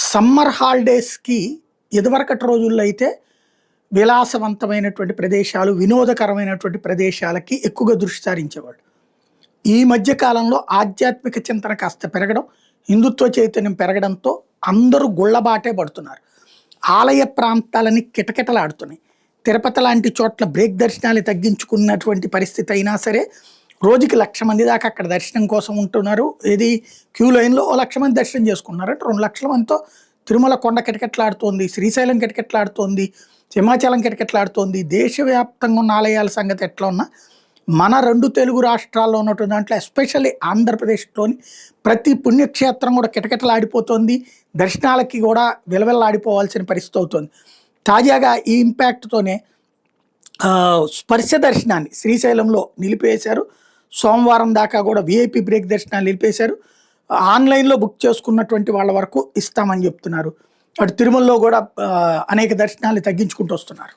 Summer హాలిడేస్‌కి ఇదివరకటి రోజుల్లో అయితే విలాసవంతమైనటువంటి ప్రదేశాలు, వినోదకరమైనటువంటి ప్రదేశాలకి ఎక్కువగా దృష్టి సారించేవాళ్ళు. ఈ మధ్య కాలంలో ఆధ్యాత్మిక చింతన కాస్త పెరగడం, హిందుత్వ చైతన్యం పెరగడంతో అందరూ గుళ్ళబాటే పడుతున్నారు. ఆలయ ప్రాంతాలని కిటకిటలాడుతున్నాయి. తిరుపతి లాంటి చోట్ల బ్రేక్ దర్శనాలు తగ్గించుకున్నటువంటి పరిస్థితి అయినా సరే, రోజుకి 1,00,000 మంది దాకా అక్కడ దర్శనం కోసం ఉంటున్నారు. ఏది క్యూ లైన్‌లో ఓ 1,00,000 మంది దర్శనం చేసుకుంటున్నారు. అంటే 2,00,000 మందితో తిరుమల కొండ కిటకిటలాడుతోంది, శ్రీశైలం కిటకిటలాడుతోంది, సింహాచలం కిటకిటలాడుతోంది. దేశవ్యాప్తంగా ఉన్న ఆలయాల సంగతి ఎట్లా ఉన్నా, మన 2 తెలుగు రాష్ట్రాల్లో ఉన్నటువంటి దాంట్లో ఎస్పెషల్లీ ఆంధ్రప్రదేశ్‌లోని ప్రతి పుణ్యక్షేత్రం కూడా కిటకిటలాడిపోతోంది. దర్శనాలకి కూడా విలవిల్లాడిపోవాల్సిన పరిస్థితి అవుతోంది. తాజాగా ఈ ఇంపాక్ట్‌తోనే స్పర్శ దర్శనాన్ని శ్రీశైలంలో నిలిపేశారు. సోమవారం దాకా కూడా వీఐపీ బ్రేక్ దర్శనాలు నిలిపేశారు. ఆన్‌లైన్‌లో బుక్ చేసుకున్నటువంటి వాళ్ళ వరకు ఇస్తామని చెప్తున్నారు. అటు తిరుమలలో కూడా అనేక దర్శనాలు తగ్గించుకుంటూ వస్తున్నారు.